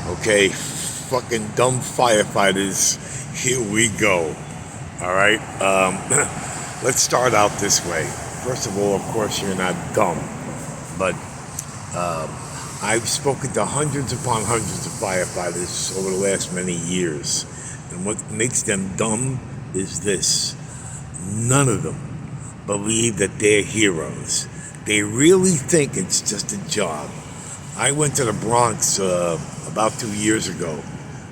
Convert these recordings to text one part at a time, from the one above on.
Okay, fucking dumb firefighters, here we go. All right, let's start out this way. First of all, of course, you're not dumb, but um, I've spoken to hundreds upon hundreds of firefighters over the last many years, and what makes them dumb is this: none of them believe that they're heroes. They really think it's just a job. I went to the Bronx about 2 years ago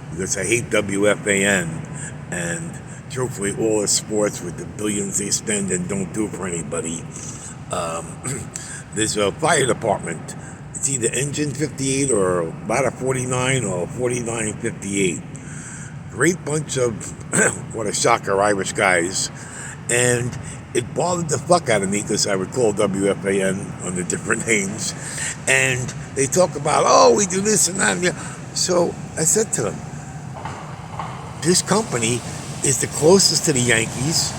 because I hate WFAN and truthfully all the sports with the billions they spend and don't do for anybody. Um, there's a fire department. It's either Engine 58 or Ladder 49 or 4958. Great bunch of, what a shocker, Irish guys. And it bothered the fuck out of me because I would call WFAN under different names. And they talk about, oh, we do this and that. So I said to them, this company is the closest to the Yankees.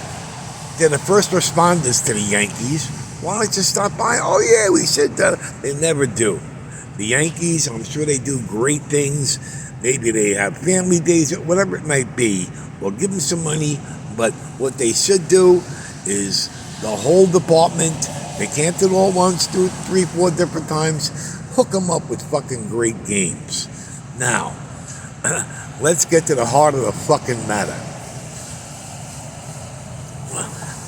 They're the first responders to the Yankees. Why don't you stop by? Oh, yeah, we should. They never do. The Yankees, I'm sure they do great things. Maybe they have family days, whatever it might be. Well, give them some money. But what they should do is the whole department, they can't do it all once, do it 3, 4 different times. Hook them up with fucking great games. Now, let's get to the heart of the fucking matter.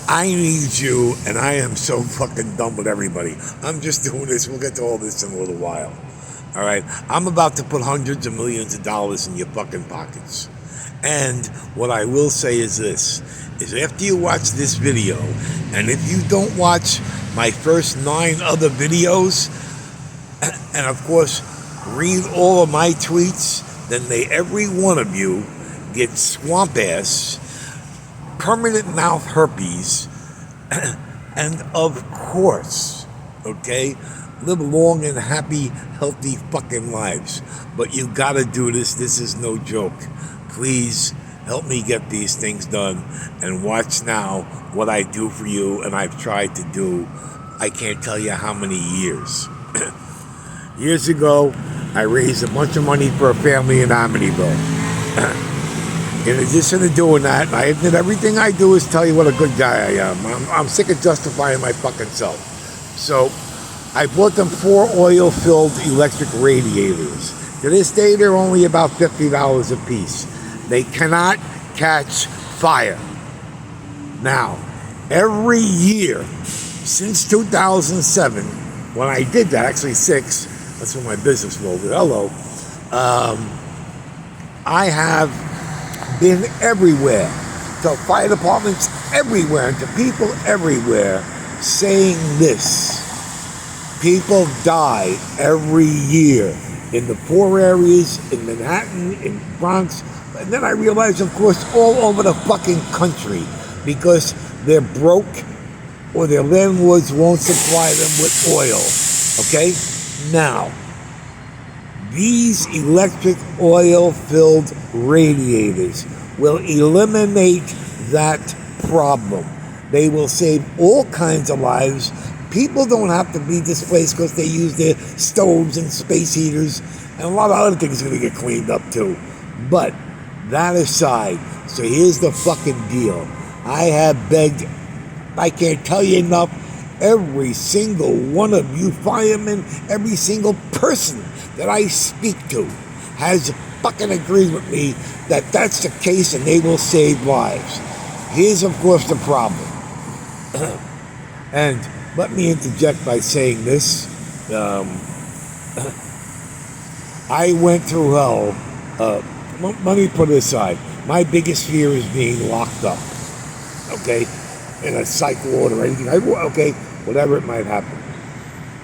I need you, and I am so fucking done with everybody. I'm just doing this. We'll get to all this in a little while. All right? I'm about to put hundreds of millions of dollars in your fucking pockets. And what I will say is this, is after you watch this video, and if you don't watch my first 9 other videos, and of course, read all of my tweets, then every one of you gets swamp ass, permanent mouth herpes, and of course, okay, live long and happy, healthy fucking lives. But you gotta do this. This is no joke. Please help me get these things done and watch now what I do for you, and I've tried to do, I can't tell you how many years. Years ago, I raised a bunch of money for a family in Amityville. In addition to doing that, I admit everything I do is tell you what a good guy I am. I'm sick of justifying my fucking self. So I bought them 4 oil-filled electric radiators. To this day, they're only about $50 a piece. They cannot catch fire. Now, every year since 2007, when I did that, actually 6, that's when my business folded, hello, I have been everywhere, to fire departments everywhere, and to people everywhere, saying this: people die every year in the poor areas, in Manhattan, in Bronx, and then I realized, of course, all over the fucking country, because they're broke or their landlords won't supply them with oil. Okay? Now, these electric oil-filled radiators will eliminate that problem. They will save all kinds of lives. People don't have to be displaced because they use their stoves and space heaters, and a lot of other things are going to get cleaned up too. But that aside, so here's the fucking deal. I have begged, I can't tell you enough, every single one of you firemen, every single person that I speak to has fucking agreed with me that that's the case and they will save lives. Here's, of course, the problem. And let me interject by saying this. I went through hell. Let me put it aside. My biggest fear is being locked up. Okay? In a psych ward or anything. Okay? Whatever it might happen.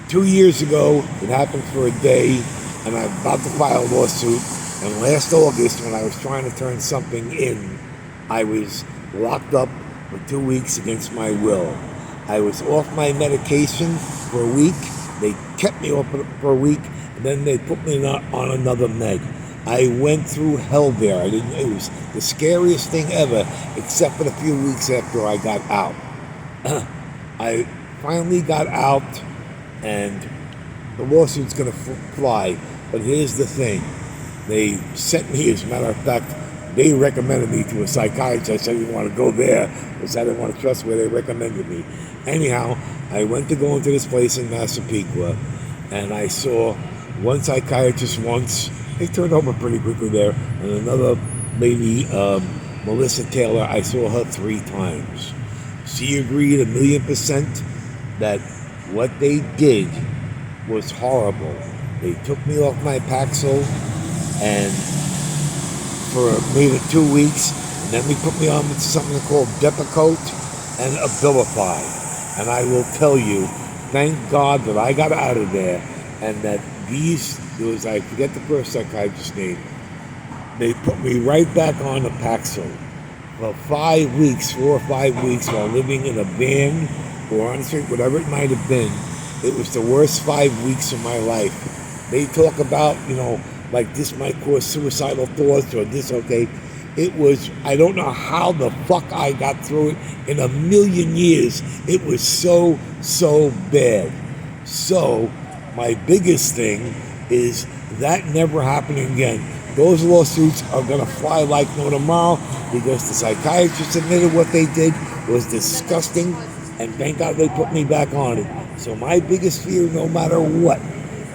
2 years ago, it happened for a day, and I'm about to file a lawsuit. And last August, when I was trying to turn something in, I was locked up for 2 weeks against my will. I was off my medication for a week. They kept me off for a week, and then they put me on another med. I went through hell there. It was the scariest thing ever, except for the few weeks after I got out. I finally got out, and the lawsuit's going to fly. But here's the thing. They sent me, as a matter of fact, they recommended me to a psychiatrist. I said I didn't want to go there because I didn't want to trust where they recommended me. Anyhow, I went to go into this place in Massapequa, and I saw one psychiatrist once. They turned over pretty quickly there, and another lady, Melissa Taylor, I saw her 3 times. She agreed 1,000,000% that what they did was horrible. They took me off my Paxil, and for maybe 2 weeks, and then they put me on something called Depakote and Abilify. And I will tell you, thank God that I got out of there, and that I forget the first psychiatrist's name, they put me right back on the Paxil for 5 weeks, 4 or 5 weeks, while living in a van or on the street, whatever it might have been. It was the worst 5 weeks of my life. They talk about, like this might cause suicidal thoughts or this, okay. It was, I don't know how the fuck I got through it in 1,000,000 years. It was so bad. So, my biggest thing is that never happening again. Those lawsuits are going to fly like no tomorrow because the psychiatrist admitted what they did was disgusting, and thank God they put me back on it. So my biggest fear, no matter what,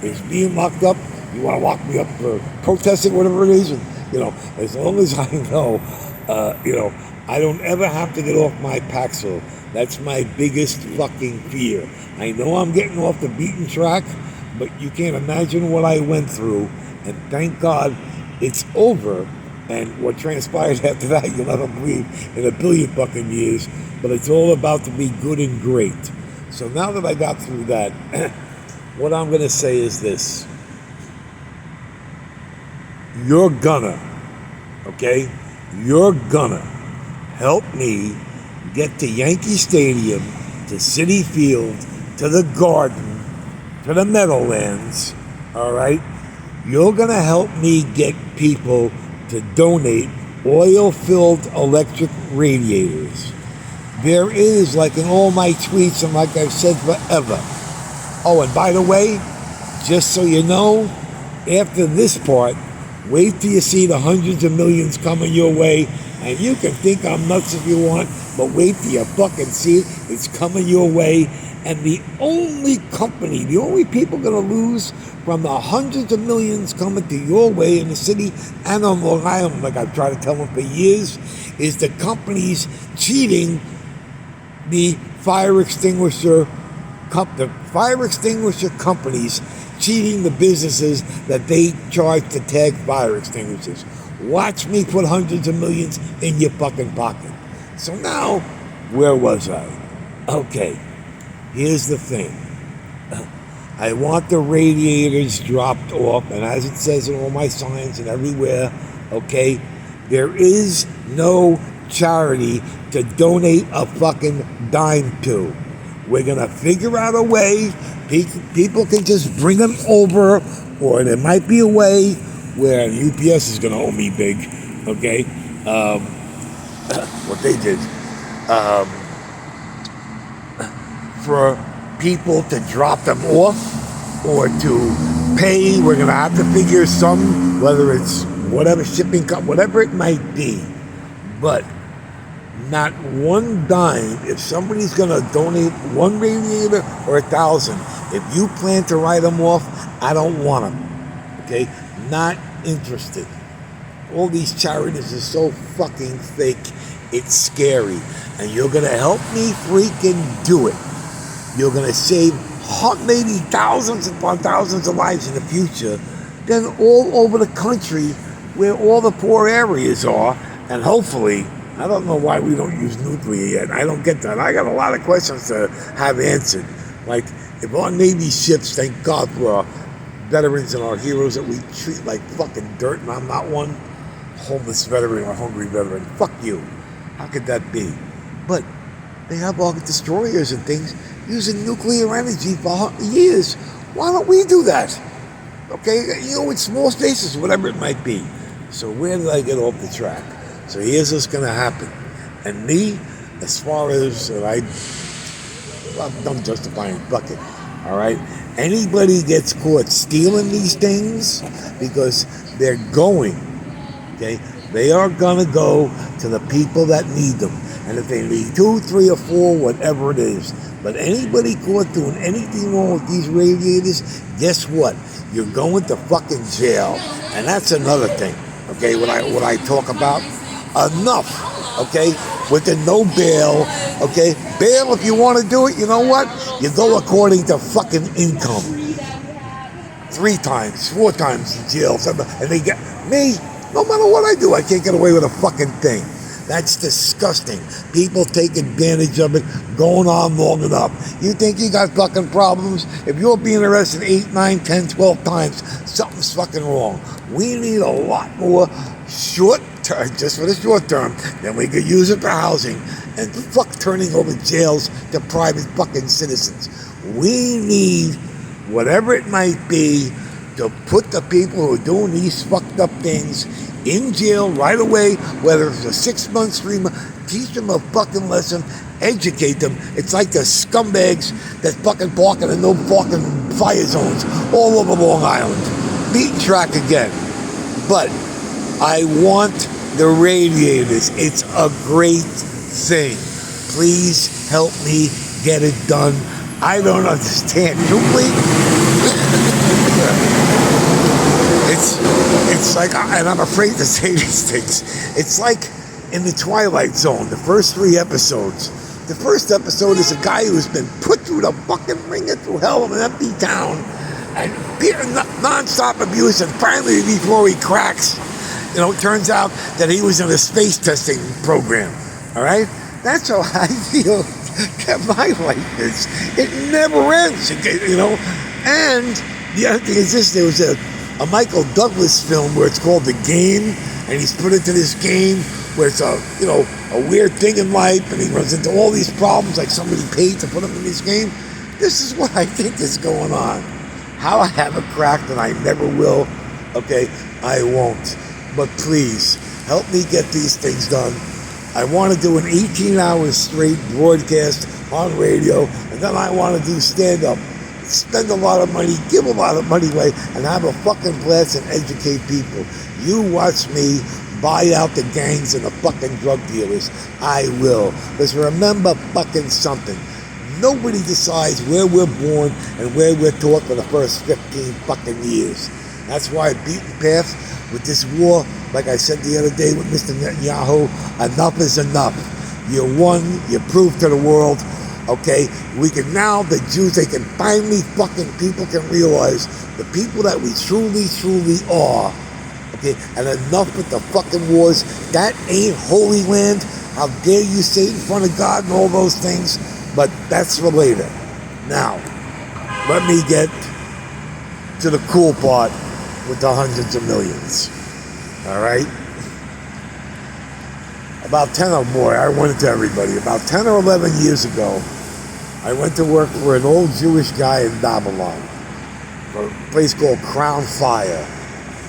is being locked up. You want to lock me up for protesting, whatever it is, and, as long as I know, I don't ever have to get off my Paxil. That's my biggest fucking fear. I know I'm getting off the beaten track, but you can't imagine what I went through, and thank God it's over. And what transpired after that, you'll never believe in 1,000,000,000 fucking years, but it's all about to be good and great. So now that I got through that, what I'm going to say is this. You're gonna help me get to Yankee Stadium, to Citi Field, to the Garden, to the Meadowlands, all right? You're gonna help me get people to donate oil-filled electric radiators. There is, like in all my tweets and like I've said forever. Oh, and by the way, just so you know, after this part, wait till you see the hundreds of millions coming your way, and you can think I'm nuts if you want, but wait till you fucking see it. It's coming your way, and the only people gonna lose from the hundreds of millions coming to your way in the city and on Long Island, like I've tried to tell them for years, is the companies cheating the fire extinguisher companies cheating the businesses that they charge to tag fire extinguishers. Watch me put hundreds of millions in your fucking pocket. So now, where was I? Okay, here's the thing. I want the radiators dropped off, and as it says in all my signs and everywhere, okay, there is no charity to donate a fucking dime to. We're going to figure out a way. People can just bring them over, or there might be a way where UPS is going to owe me big, okay? What they did. For people to drop them off or to pay, we're going to have to figure some, whether it's whatever shipping company, whatever it might be. But not one dime, if somebody's going to donate one radiator or 1,000, if you plan to write them off, I don't want them, okay? Not interested. All these charities are so fucking fake, it's scary. And you're going to help me freaking do it. You're going to save maybe thousands upon thousands of lives in the future, then all over the country where all the poor areas are, and hopefully, I don't know why we don't use nuclear yet. I don't get that. I got a lot of questions to have answered. Like, if our Navy ships, thank God for our veterans and our heroes that we treat like fucking dirt, and I'm not one homeless veteran or hungry veteran. Fuck you. How could that be? But they have all the destroyers and things using nuclear energy for years. Why don't we do that? Okay, in small spaces, whatever it might be. So where did I get off the track? So here's what's going to happen. And me, as far as I'm done justifying fucking, all right? Anybody gets caught stealing these things, because they're going, okay? They are gonna go to the people that need them. And if they need 2, 3, or 4, whatever it is. But anybody caught doing anything wrong with these radiators, guess what? You're going to fucking jail. And that's another thing, okay, what I talk about. Enough, okay? With the no bail, okay? Bail, if you want to do it, you know what? You go according to fucking income. 3 times, 4 times in jail. And they get me, no matter what I do, I can't get away with a fucking thing. That's disgusting. People take advantage of it, going on long enough. You think you got fucking problems? If you're being arrested 8, 9, 10, 12 times, something's fucking wrong. We need a lot more short term, just for the short term, then we could use it for housing, and fuck turning over jails to private fucking citizens. We need, whatever it might be, to put the people who are doing these fucked up things in jail right away, whether it's a 6 months, 3 months, teach them a fucking lesson, educate them. It's like the scumbags that fucking parking in no fucking fire zones all over Long Island. Beaten track again. But I want the radiators. It's a great thing. Please help me get it done. I don't understand. Truthfully, it's like, and I'm afraid to say these things, it's like in the Twilight Zone, the first 3 episodes. The first episode is a guy who's been put through the fucking ringer through hell of an empty town, and non-stop abuse, and finally, before he cracks, it turns out that he was in a space testing program, all right? That's how I feel that my life is. It never ends, and the other thing is this, there was a Michael Douglas film where it's called The Game, and he's put into this game where it's a weird thing in life, and he runs into all these problems, like somebody paid to put him in this game. This is what I think is going on. How I haven't cracked, and I never will, okay? I won't. But please, help me get these things done. I want to do an 18-hour straight broadcast on radio, and then I want to do stand-up. Spend a lot of money, give a lot of money away, and have a fucking blast and educate people. You watch me buy out the gangs and the fucking drug dealers. I will. Because remember fucking something. Nobody decides where we're born and where we're taught for the first 15 fucking years. That's why beaten path with this war, like I said the other day with Mr. Netanyahu, enough is enough. You won, you proved to the world. Okay, we can now, the Jews, they can finally fucking, people can realize the people that we truly, truly are. Okay, and enough with the fucking wars. That ain't Holy Land. How dare you say it in front of God and all those things? But that's for later. Now, let me get to the cool part with the hundreds of millions. All right? About 10 or more, I went to everybody. About 10 or 11 years ago, I went to work for an old Jewish guy in Babylon, for a place called Crown Fire.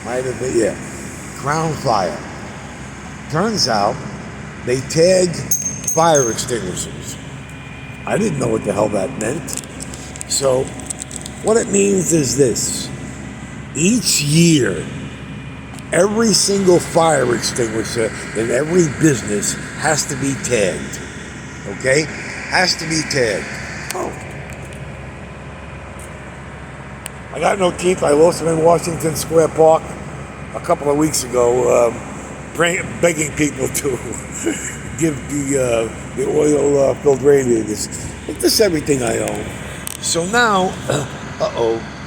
Might have been, yeah, Crown Fire. Turns out, they tag fire extinguishers. I didn't know what the hell that meant. So, what it means is this. Each year, every single fire extinguisher in every business has to be tagged. Okay? Has to be tagged. Oh. I got no teeth. I lost them in Washington Square Park a couple of weeks ago, begging people to give the oil-filled radiators. But this is everything I own. So now,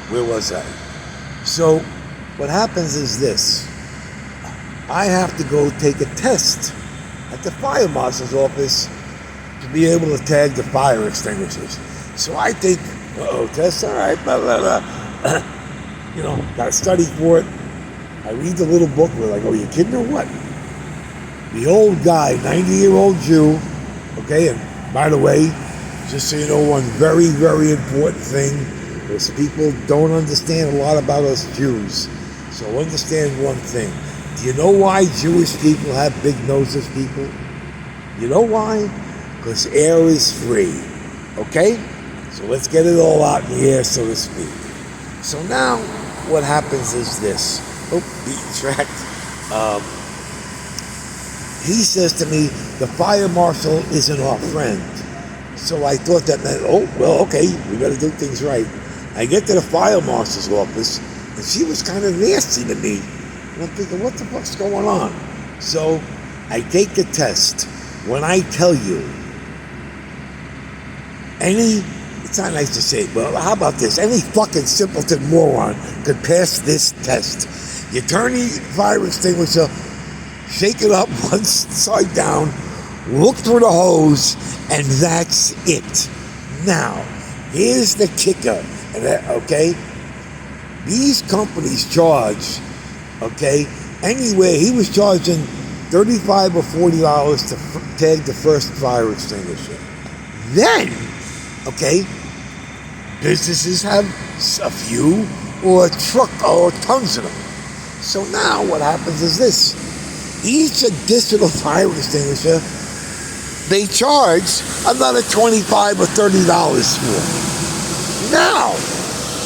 where was I? So what happens is this. I have to go take a test at the fire marshal's office to be able to tag the fire extinguishers. So I think, test, all right, blah, blah, blah. Got to study for it. I read the little book. We're like, you kidding or what? The old guy, 90-year-old Jew, okay, and by the way, just so you know, one very, very important thing is people don't understand a lot about us Jews. So understand one thing. Do you know why Jewish people have big noses, people? You know why? Because air is free, okay? So let's get it all out in the air, so to speak. So now what happens is this. Beaten track. He says to me, the fire marshal isn't our friend. So I thought that meant, okay, we got to do things right. I get to the fire marshal's office, and she was kind of nasty to me. And I'm thinking, what the fuck's going on? So I take the test. When I tell you, it's not nice to say, well, how about this? Any fucking simpleton moron could pass this test. You turn the fire extinguisher, shake it up one side down, look through the hose, and that's it. Now, here's the kicker. Okay? These companies charge, okay, anywhere. He was charging $35 or $40 to tag the first fire extinguisher. Then, okay, businesses have a few or a truck or tons of them. So now what happens is this. Each additional fire extinguisher, they charge another $25 or $30 for. Now,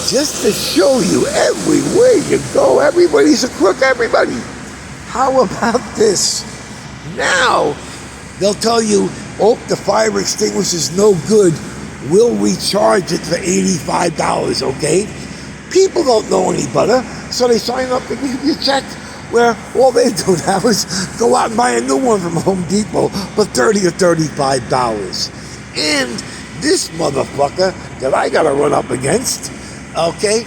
just to show you everywhere you go, everybody's a crook, everybody. How about this? Now, they'll tell you, the fire extinguisher's no good. We'll recharge it for $85, okay? People don't know any better, so they sign up to give you a check where all they do now is go out and buy a new one from Home Depot for $30 or $35. And this motherfucker that I gotta run up against, okay,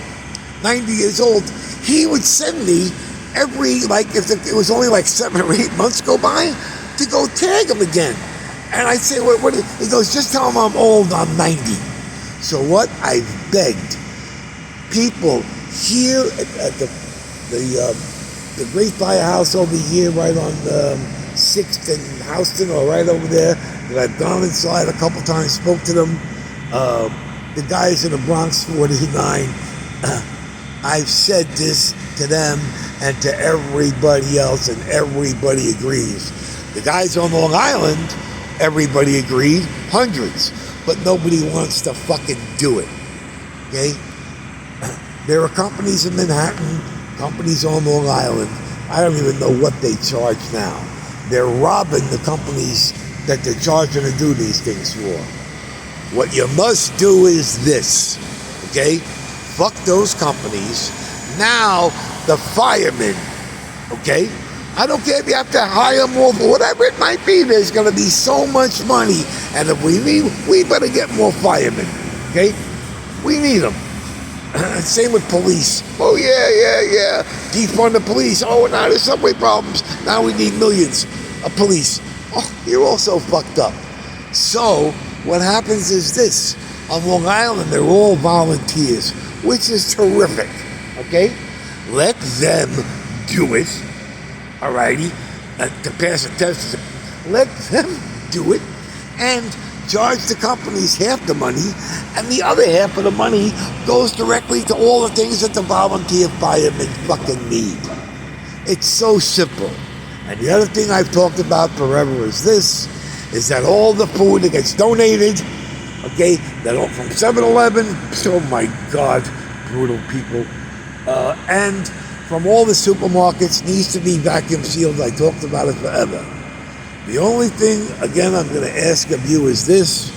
90 years old, he would send me every, if it was only 7 or 8 months go by, to go tag him again. And I'd say, what? He goes, just tell him I'm old, I'm 90. So what? I've begged people here at the Great Firehouse over here, right on 6th and Houston, or right over there, that I've gone inside a couple times, spoke to them. The guys in the Bronx 49, I've said this to them and to everybody else, and everybody agrees. The guys on Long Island, everybody agreed, hundreds, but nobody wants to fucking do it, okay? There are companies in Manhattan, companies on Long Island, I don't even know what they charge now. They're robbing the companies that they're charging to do these things for. What you must do is this, okay? Fuck those companies. Now, the firemen, okay? I don't care if you have to hire more for whatever it might be. There's going to be so much money. And if we better get more firemen, okay? We need them. Same with police. Oh, yeah. Defund the police. Oh, now there's subway problems. Now we need millions of police. Oh, you're also fucked up. So, what happens is this. On Long Island, they're all volunteers, which is terrific, okay? Let them do it, alrighty, to pass a test. Let them do it and charge the companies half the money, and the other half of the money goes directly to all the things that the volunteer firemen fucking need. It's so simple. And the other thing I've talked about forever is this, is that all the food that gets donated, okay, that all from 7-Eleven, oh my God, brutal people, and from all the supermarkets needs to be vacuum sealed. I talked about it forever. The only thing, again, I'm going to ask of you is this.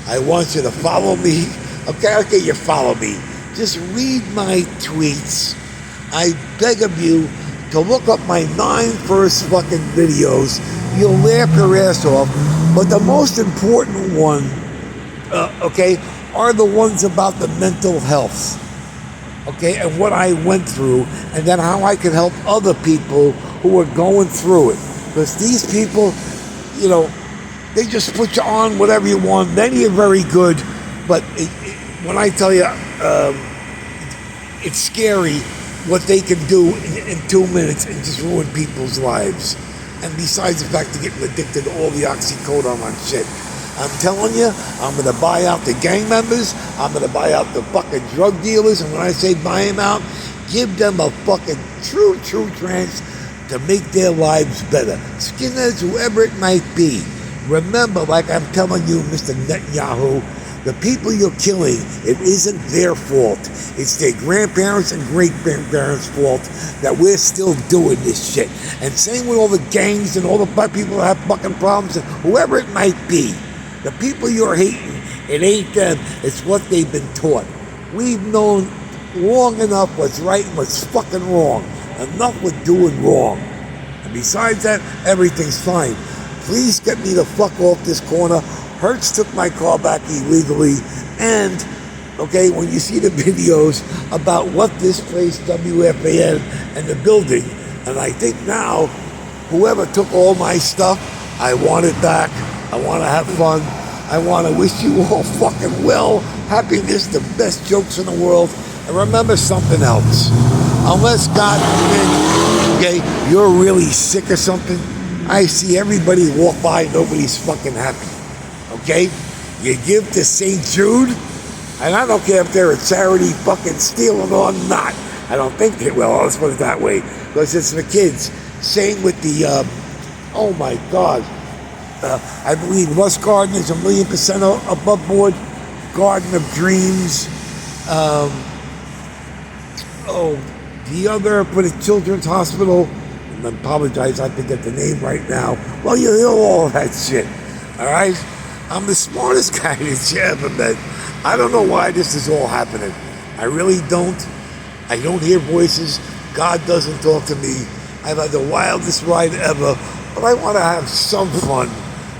I want you to follow me. Okay, you follow me. Just read my tweets. I beg of you to look up my 9 first fucking videos. You'll laugh your ass off. But the most important one, okay, are the ones about the mental health. Okay, and what I went through, and then how I can help other people who are going through it. Because these people, you know, they just put you on whatever you want, then you're very good. But when I tell you, it's scary what they can do in 2 minutes and just ruin people's lives. And besides the fact of getting addicted to all the oxycodone on shit. I'm telling you, I'm going to buy out the gang members. I'm going to buy out the fucking drug dealers. And when I say buy them out, give them a fucking true chance to make their lives better. Skinheads, whoever it might be. Remember, like I'm telling you, Mr. Netanyahu, The people you're killing, it isn't their fault. It's their grandparents and great-grandparents' fault that we're still doing this shit. And same with all the gangs and all the black people that have fucking problems, and whoever it might be. The people you're hating, it ain't them. It's what they've been taught. We've known long enough what's right and what's fucking wrong. Enough with doing wrong. And besides that, everything's fine. Please get me the fuck off this corner. Hertz took my car back illegally. And, okay, when you see the videos about what this place, WFAN, and the building, and I think now, whoever took all my stuff, I want it back. I want to have fun. I want to wish you all fucking well. Happiness, the best jokes in the world. And remember something else. Unless God forbid, okay, you're really sick or something, I see everybody walk by, nobody's fucking happy. Okay? You give to St. Jude, and I don't care if they're a charity fucking stealing or not. I don't think they will. Let's put it that way. Because it's for kids. Same with the, oh my God. I believe Rust Garden is 1,000,000% above board. Garden of Dreams. The other for the Children's Hospital. I apologize, I forget the name right now. Well, you know all that shit. All right? I'm the smartest guy that you ever met. I don't know why this is all happening. I really don't. I don't hear voices. God doesn't talk to me. I've had the wildest ride ever, but I want to have some fun.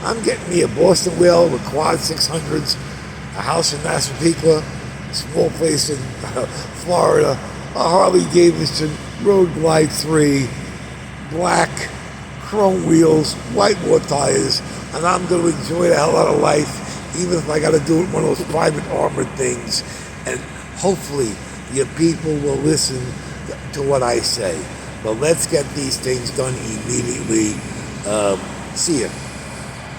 I'm getting me a Boston Whale with quad 600s, a house in Massapequa, a small place in Florida, a Harley Davidson Road Glide 3, black, chrome wheels, white wall tires, and I'm going to enjoy the hell out of life, even if I got to do it one of those private armored things. And hopefully your people will listen to what I say. But let's get these things done immediately. See ya.